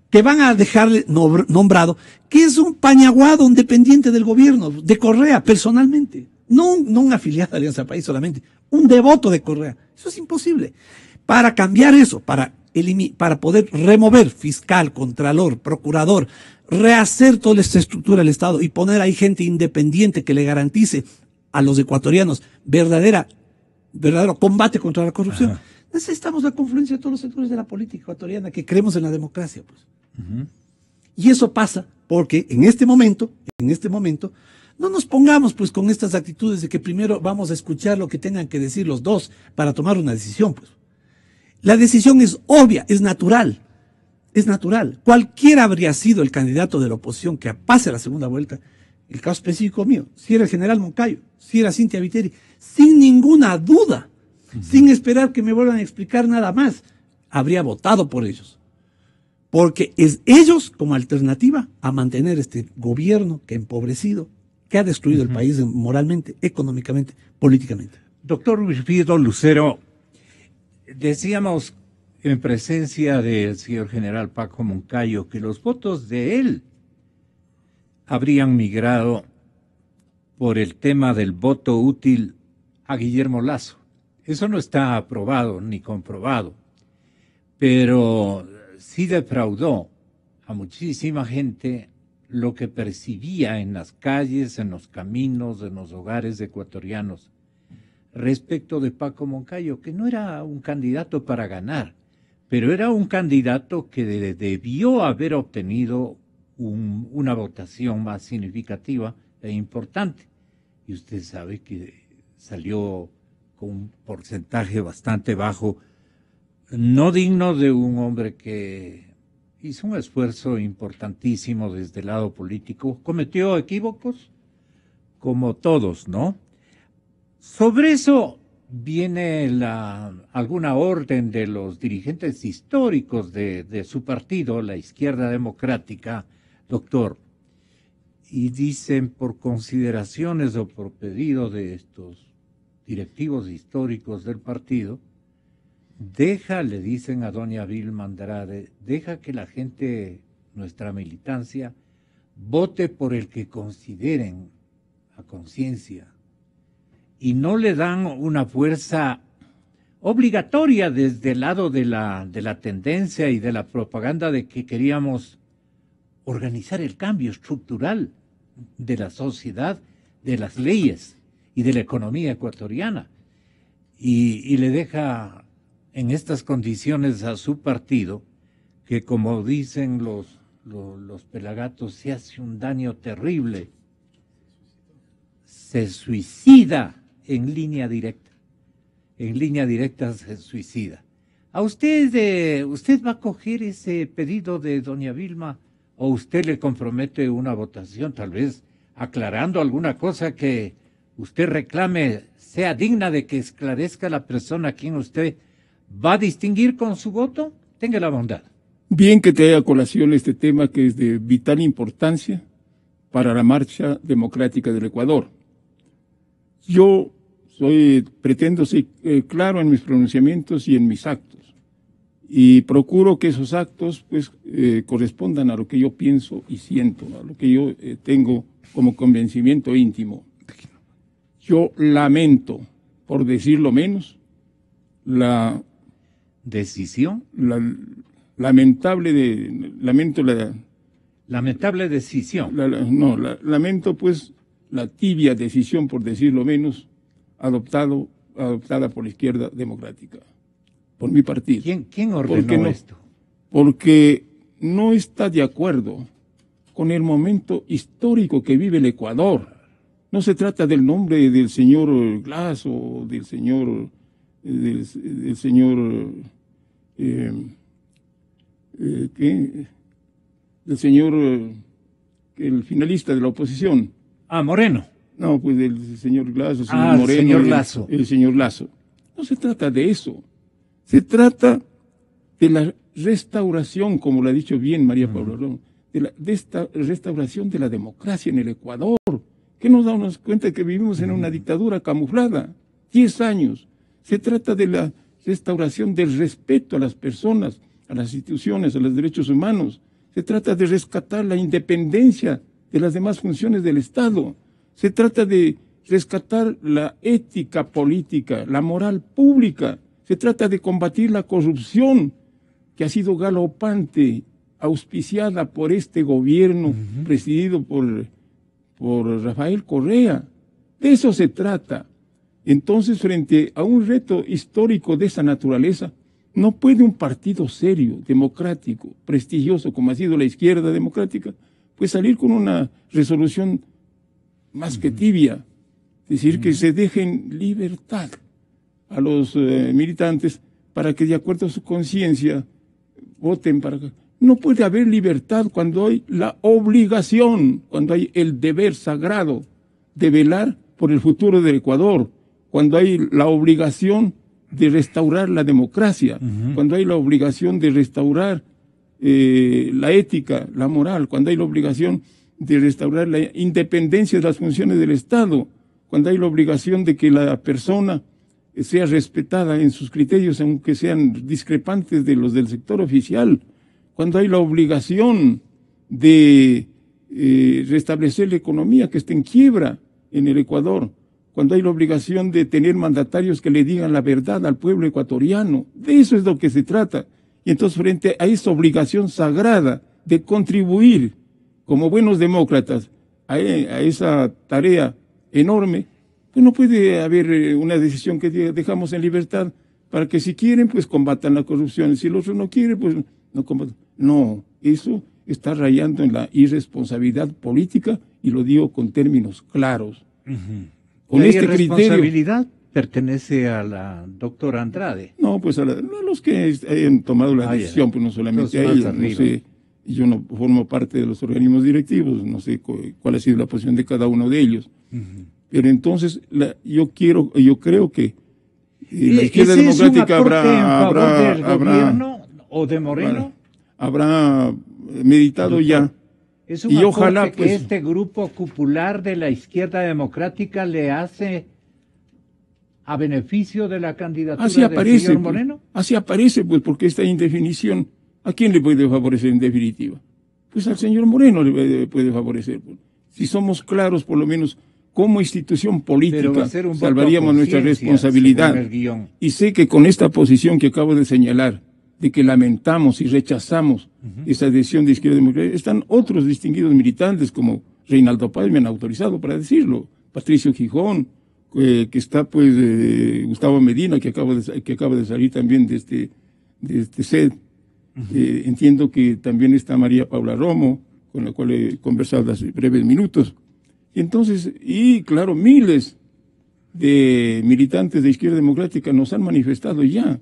que van a dejarle nombrado, que es un pañaguado, un dependiente del gobierno, de Correa, personalmente. No un afiliado de Alianza País solamente, un devoto de Correa. Eso es imposible. Para cambiar eso, para poder remover fiscal, contralor, procurador, rehacer toda esta estructura del Estado y poner ahí gente independiente que le garantice a los ecuatorianos verdadero combate contra la corrupción. Ajá. Necesitamos la confluencia de todos los sectores de la política ecuatoriana que creemos en la democracia, pues. Y eso pasa porque en este momento, no nos pongamos pues con estas actitudes de que primero vamos a escuchar lo que tengan que decir los dos para tomar una decisión, pues. La decisión es obvia, es natural. Cualquiera habría sido el candidato de la oposición que pase a la segunda vuelta, el caso específico mío, si era el general Moncayo, si era Cintia Viteri, sin ninguna duda, sin esperar que me vuelvan a explicar nada más, habría votado por ellos. Porque es ellos como alternativa a mantener este gobierno que ha empobrecido, que ha destruido el país moralmente, económicamente, políticamente. Doctor Wilfrido Lucero, decíamos en presencia del señor general Paco Moncayo que los votos de él habrían migrado por el tema del voto útil a Guillermo Lasso. Eso no está aprobado ni comprobado, pero sí defraudó a muchísima gente lo que percibía en las calles, en los caminos, en los hogares ecuatorianos respecto de Paco Moncayo, que no era un candidato para ganar, pero era un candidato que debió haber obtenido una votación más significativa e importante. Y usted sabe que salió con un porcentaje bastante bajo no digno de un hombre que hizo un esfuerzo importantísimo desde el lado político. Cometió equívocos, como todos, ¿no? Sobre eso viene alguna orden de los dirigentes históricos de su partido, la Izquierda Democrática, doctor, y dicen por consideraciones o por pedido de estos directivos históricos del partido, le dicen a doña Vilma Andrade, deja que la gente, nuestra militancia, vote por el que consideren a conciencia y no le dan una fuerza obligatoria desde el lado de la tendencia y de la propaganda de que queríamos organizar el cambio estructural de la sociedad, de las leyes y de la economía ecuatoriana. Y le deja en estas condiciones a su partido, que como dicen los pelagatos, se hace un daño terrible, se suicida en línea directa se suicida. ¿A usted va a coger ese pedido de doña Vilma o usted le compromete una votación, tal vez aclarando alguna cosa que usted reclame sea digna de que esclarezca la persona a quien usted va a distinguir con su voto? Tenga la bondad. Bien que te haya a colación este tema que es de vital importancia para la marcha democrática del Ecuador. Yo pretendo ser claro en mis pronunciamientos y en mis actos, y procuro que esos actos pues correspondan a lo que yo pienso y siento, a lo que yo tengo como convencimiento íntimo. Yo lamento, por decirlo menos, la decisión, lamentable decisión. Lamento pues la tibia decisión, por decirlo menos, adoptada por la Izquierda Democrática, por mi partido. ¿Quién ordenó esto? Porque no está de acuerdo con el momento histórico que vive el Ecuador. No se trata del nombre del señor Glass o del señor el finalista de la oposición. Moreno. No, pues del señor Glass, el señor Moreno. El señor Lasso. El señor Lasso. No se trata de eso. Se trata de la restauración, como lo ha dicho bien María Paula Rolón, de esta restauración de la democracia en el Ecuador. ¿Qué nos damos cuenta de que vivimos en una dictadura camuflada? 10 años. Se trata de la restauración del respeto a las personas, a las instituciones, a los derechos humanos. Se trata de rescatar la independencia de las demás funciones del Estado. Se trata de rescatar la ética política, la moral pública. Se trata de combatir la corrupción que ha sido galopante, auspiciada por este gobierno presidido por Rafael Correa. De eso se trata. Entonces, frente a un reto histórico de esa naturaleza, no puede un partido serio, democrático, prestigioso, como ha sido la Izquierda Democrática, pues salir con una resolución más que tibia, decir que se dejen libertad a los militantes para que de acuerdo a su conciencia voten para... No puede haber libertad cuando hay la obligación, cuando hay el deber sagrado de velar por el futuro del Ecuador, cuando hay la obligación de restaurar la democracia, cuando hay la obligación de restaurar la ética, la moral, cuando hay la obligación de restaurar la independencia de las funciones del Estado, cuando hay la obligación de que la persona sea respetada en sus criterios, aunque sean discrepantes de los del sector oficial, cuando hay la obligación de restablecer la economía que está en quiebra en el Ecuador, cuando hay la obligación de tener mandatarios que le digan la verdad al pueblo ecuatoriano. De eso es lo que se trata. Y entonces, frente a esa obligación sagrada de contribuir como buenos demócratas a esa tarea enorme, pues no puede haber una decisión que dejamos en libertad para que si quieren, pues combatan la corrupción. Si el otro no quiere, pues no combatan. No, eso está rayando en la irresponsabilidad política y lo digo con términos claros. Con este criterio, pertenece a la doctora Andrade. No, pues a los que hayan tomado la decisión, pues no solamente a ella, no sé, yo no formo parte de los organismos directivos, no sé cuál ha sido la posición de cada uno de ellos. Pero entonces yo creo que la izquierda democrática habrá gobierno o de Moreno habrá meditado ya. Es un y ojalá que pues este grupo popular de la izquierda democrática le hace a beneficio de la candidatura del señor Moreno. Así aparece, pues, porque esta indefinición, ¿a quién le puede favorecer en definitiva? Pues al señor Moreno le puede favorecer. Si somos claros, por lo menos, como institución política, salvaríamos nuestra responsabilidad. Y sé que con esta posición que acabo de señalar, de que lamentamos y rechazamos esa decisión de izquierda democrática, están otros distinguidos militantes como Reinaldo Páez, me han autorizado para decirlo, Patricio Gijón, que está pues Gustavo Medina, que acaba de salir también de este set. Entiendo que también está María Paula Romo, con la cual he conversado hace breves minutos. Y entonces, claro, miles de militantes de izquierda democrática nos han manifestado ya,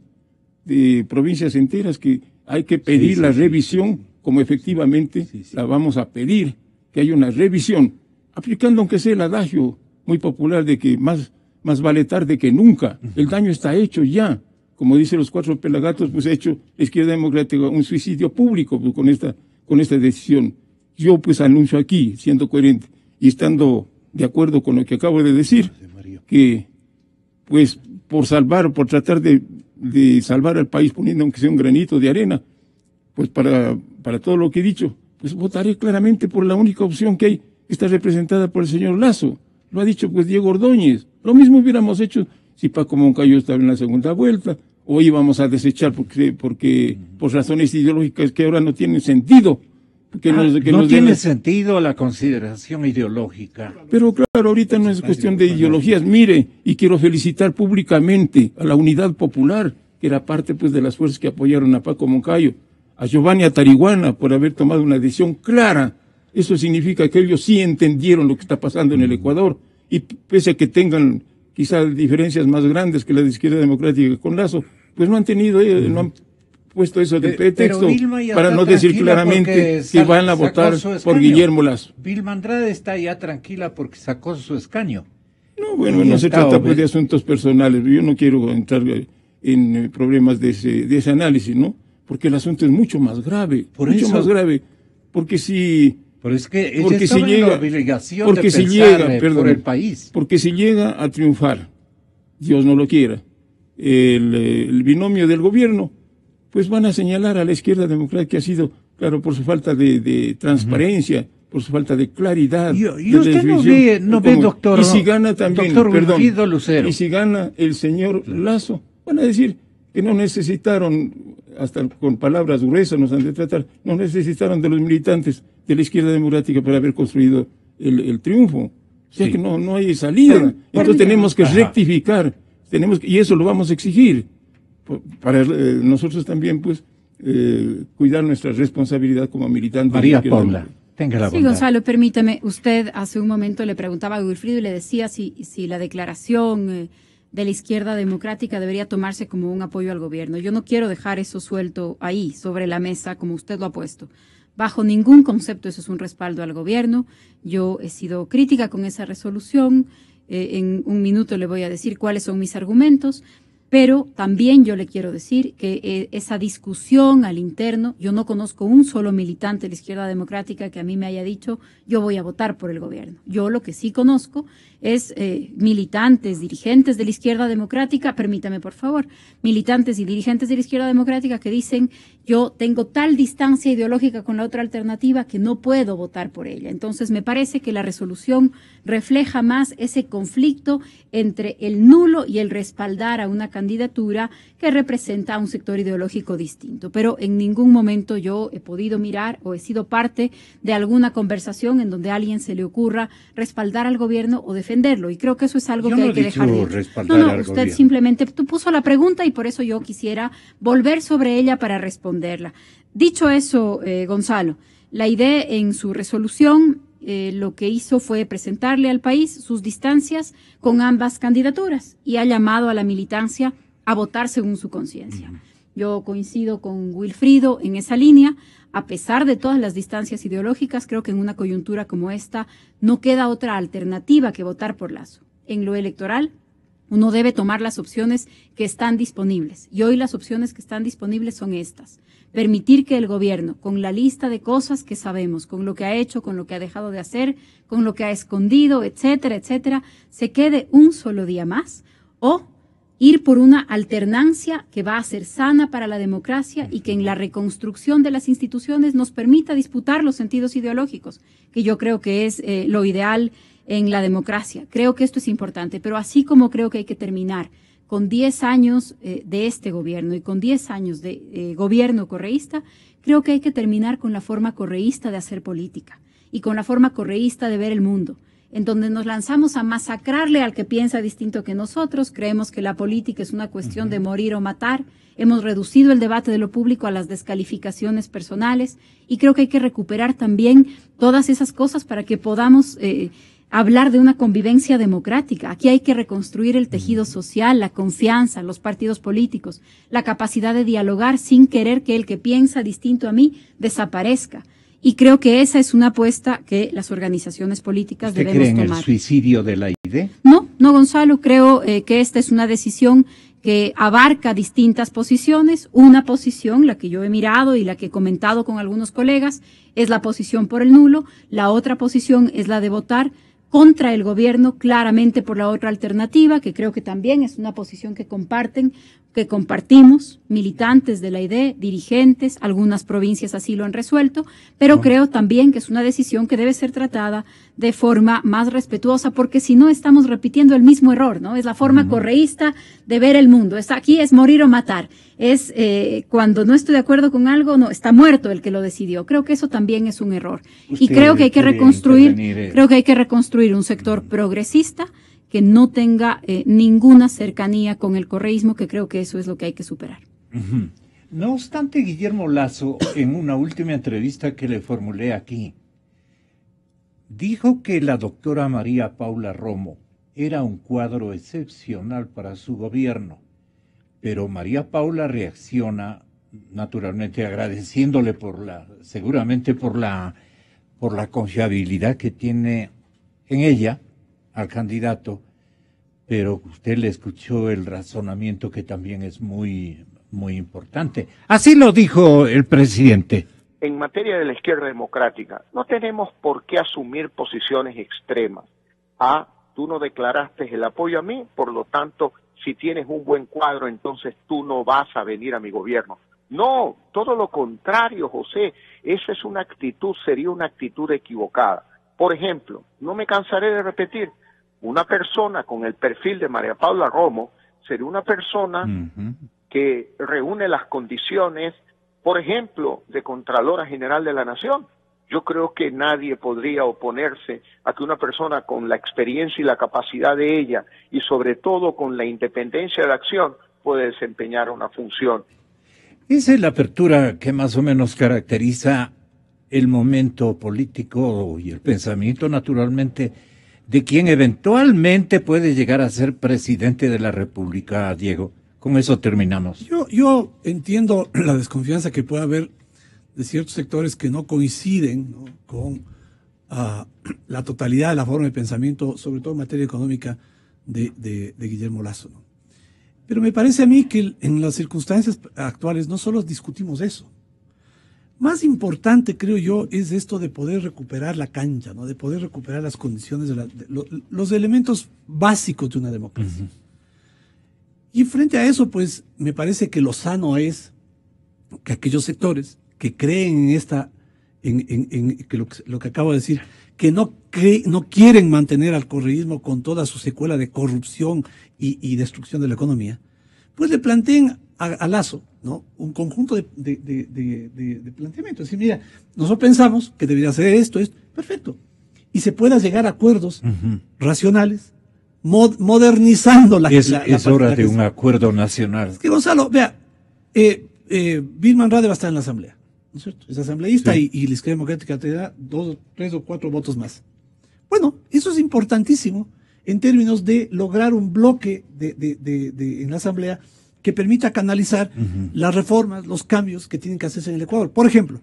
de provincias enteras, que hay que pedir la revisión, como efectivamente la vamos a pedir, que haya una revisión, aplicando aunque sea el adagio muy popular de que más vale tarde que nunca. El daño está hecho ya. Como dicen los 4 pelagatos, pues ha hecho la izquierda democrática un suicidio público pues, con esta decisión. Yo pues anuncio aquí, siendo coherente y estando de acuerdo con lo que acabo de decir, que pues por tratar de salvar al país poniendo aunque sea un granito de arena, pues para todo lo que he dicho, pues votaré claramente por la única opción que hay, que está representada por el señor Lasso. Lo ha dicho pues Diego Ordóñez. Lo mismo hubiéramos hecho si Paco Moncayo estaba en la segunda vuelta, o íbamos a desechar porque por razones ideológicas que ahora no tienen sentido. No tiene sentido la consideración ideológica. Pero claro, ahorita no es cuestión de ideologías. Mire, y quiero felicitar públicamente a la Unidad Popular, que era parte pues de las fuerzas que apoyaron a Paco Moncayo, a Giovanni Atariguana por haber tomado una decisión clara. Eso significa que ellos sí entendieron lo que está pasando en el Ecuador, y pese a que tengan quizás diferencias más grandes que la de izquierda democrática con Lasso, pues no han tenido, no han puesto eso de pretexto para no decir claramente que van a votar por Guillermo Lasso. Vilma Andrade está ya tranquila porque sacó su escaño. No, bueno, no se trata pues de asuntos personales, yo no quiero entrar en problemas de ese análisis, ¿no? Porque el asunto es mucho más grave, más grave, porque si... Pero es que ella estaba en la obligación de pensar por el país. Porque si llega a triunfar, Dios no lo quiera, el binomio del gobierno, pues van a señalar a la izquierda democrática que ha sido, claro, por su falta de transparencia, por su falta de claridad. Y usted no ve, doctor. Y si gana también, doctor Lucero. Y si gana el señor Lasso, van a decir que no necesitaron, hasta con palabras gruesas nos han de tratar, no necesitaron de los militantes de la izquierda democrática para haber construido el triunfo. O sea que no hay salida. Entonces tenemos que rectificar, y eso lo vamos a exigir. Para nosotros también, pues, cuidar nuestra responsabilidad como militantes. María Paula, tenga la bondad. Sí, Gonzalo, permítame. Usted hace un momento le preguntaba a Wilfrido y le decía si la declaración de la izquierda democrática debería tomarse como un apoyo al gobierno. Yo no quiero dejar eso suelto ahí, sobre la mesa, como usted lo ha puesto. Bajo ningún concepto eso es un respaldo al gobierno. Yo he sido crítica con esa resolución. En un minuto le voy a decir cuáles son mis argumentos. Pero también yo le quiero decir que esa discusión al interno, yo no conozco un solo militante de la izquierda democrática que a mí me haya dicho yo voy a votar por el gobierno. Yo lo que sí conozco es militantes, dirigentes de la izquierda democrática, permítame por favor, militantes y dirigentes de la izquierda democrática que dicen yo tengo tal distancia ideológica con la otra alternativa que no puedo votar por ella. Entonces me parece que la resolución refleja más ese conflicto entre el nulo y el respaldar a una candidatura que representa a un sector ideológico distinto. Pero en ningún momento yo he podido mirar o he sido parte de alguna conversación en donde a alguien se le ocurra respaldar al gobierno o defenderlo. Y creo que eso es algo que hay que dejar de No, usted simplemente puso la pregunta y por eso yo quisiera volver sobre ella para responderla. Dicho eso, Gonzalo, la idea en su resolución lo que hizo fue presentarle al país sus distancias con ambas candidaturas y ha llamado a la militancia a votar según su conciencia. Yo coincido con Wilfrido en esa línea. A pesar de todas las distancias ideológicas, creo que en una coyuntura como esta no queda otra alternativa que votar por Lasso. En lo electoral, uno debe tomar las opciones que están disponibles. Y hoy las opciones que están disponibles son estas. Permitir que el gobierno, con la lista de cosas que sabemos, con lo que ha hecho, con lo que ha dejado de hacer, con lo que ha escondido, etcétera, etcétera, se quede un solo día más, o ir por una alternancia que va a ser sana para la democracia y que en la reconstrucción de las instituciones nos permita disputar los sentidos ideológicos, que yo creo que es lo ideal en la democracia. Creo que esto es importante, pero así como creo que hay que terminar con 10 años de este gobierno y con 10 años de gobierno correísta, creo que hay que terminar con la forma correísta de hacer política y con la forma correísta de ver el mundo, en donde nos lanzamos a masacrarle al que piensa distinto que nosotros, creemos que la política es una cuestión de morir o matar, hemos reducido el debate de lo público a las descalificaciones personales y creo que hay que recuperar también todas esas cosas para que podamos hablar de una convivencia democrática. Aquí hay que reconstruir el tejido social, la confianza, los partidos políticos, la capacidad de dialogar sin querer que el que piensa distinto a mí desaparezca. Y creo que esa es una apuesta que las organizaciones políticas debemos tomar. ¿Usted cree en el suicidio de la ID? No, Gonzalo, creo que esta es una decisión que abarca distintas posiciones. Una posición, la que yo he mirado y la que he comentado con algunos colegas, es la posición por el nulo. La otra posición es la de votar contra el gobierno, claramente por la otra alternativa, que creo que también es una posición que compartimos, militantes de la ID, dirigentes, algunas provincias así lo han resuelto, pero creo también que es una decisión que debe ser tratada de forma más respetuosa, porque si no estamos repitiendo el mismo error, ¿no? Es la forma correísta de ver el mundo. Aquí es morir o matar. Es cuando no estoy de acuerdo con algo, no, está muerto el que lo decidió. Creo que eso también es un error. Y creo que hay que reconstruir un sector progresista que no tenga ninguna cercanía con el correísmo, que creo que eso es lo que hay que superar. No obstante, Guillermo Lasso, en una última entrevista que le formulé aquí, dijo que la doctora María Paula Romo era un cuadro excepcional para su gobierno, pero María Paula reacciona naturalmente agradeciéndole seguramente por la confiabilidad que tiene en ella al candidato, pero usted le escuchó el razonamiento que también es muy, muy importante. Así lo dijo el presidente. En materia de la izquierda democrática, no tenemos por qué asumir posiciones extremas. Tú no declaraste el apoyo a mí, por lo tanto, si tienes un buen cuadro, entonces tú no vas a venir a mi gobierno. No, todo lo contrario, José. Esa es una actitud, sería una actitud equivocada. Por ejemplo, no me cansaré de repetir, una persona con el perfil de María Paula Romo sería una persona que reúne las condiciones, por ejemplo, de Contralora General de la Nación. Yo creo que nadie podría oponerse a que una persona con la experiencia y la capacidad de ella, y sobre todo con la independencia de acción, puede desempeñar una función. Esa es la apertura que más o menos caracteriza el momento político y el pensamiento, naturalmente, de quien eventualmente puede llegar a ser presidente de la República, Diego. Con eso terminamos. Yo entiendo la desconfianza que puede haber de ciertos sectores que no coinciden, ¿no?, con la totalidad de la forma de pensamiento, sobre todo en materia económica, de Guillermo Lasso, ¿no? Pero me parece a mí que en las circunstancias actuales no solo discutimos eso. Más importante, creo yo, es esto de poder recuperar la cancha, ¿no?, de poder recuperar las condiciones, los elementos básicos de una democracia. Y frente a eso, pues, me parece que lo sano es que aquellos sectores que creen en lo que acabo de decir, que no quieren mantener al correísmo con toda su secuela de corrupción y destrucción de la economía, pues le planteen a Lasso, ¿no?, un conjunto de planteamientos. Es decir, mira, nosotros pensamos que debería ser esto, perfecto. Y se pueda llegar a acuerdos racionales, modernizando Es hora de un acuerdo nacional. Es que, Gonzalo, vea, Vilma Andrade va a estar en la Asamblea. ¿no es cierto? Es asambleísta y la Izquierda Democrática te da 2, 3 o 4 votos más. Bueno, eso es importantísimo en términos de lograr un bloque en la Asamblea que permita canalizar las reformas, los cambios que tienen que hacerse en el Ecuador. Por ejemplo,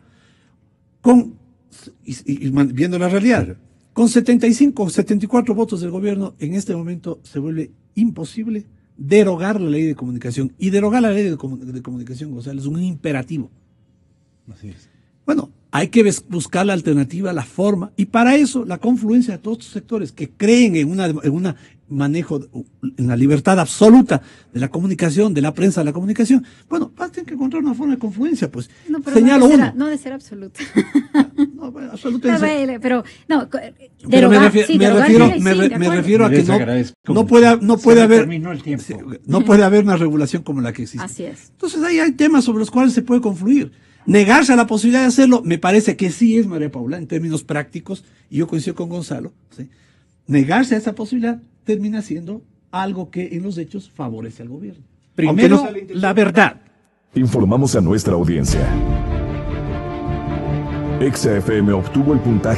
viendo la realidad, con 75 o 74 votos del gobierno, en este momento se vuelve imposible derogar la ley de comunicación. Y derogar la ley de comunicación, Gonzalo, es un imperativo. Así es. Bueno, hay que buscar la alternativa, la forma, y para eso la confluencia de todos estos sectores que creen en un manejo, en la libertad absoluta de la comunicación, de la prensa de la comunicación. Bueno, tienen que encontrar una forma de confluencia, pues. No, pero señalo uno. no de ser absoluta. No, bueno, absoluta. Pero no, pero me refiero a que no puede haber una regulación como la que existe. Así es. Entonces ahí hay temas sobre los cuales se puede confluir. Negarse a la posibilidad de hacerlo, me parece que sí es, María Paula, en términos prácticos, y yo coincido con Gonzalo, ¿sí? Negarse a esa posibilidad termina siendo algo que en los hechos favorece al gobierno. Primero, la verdad. Informamos a nuestra audiencia. Exa FM obtuvo el puntaje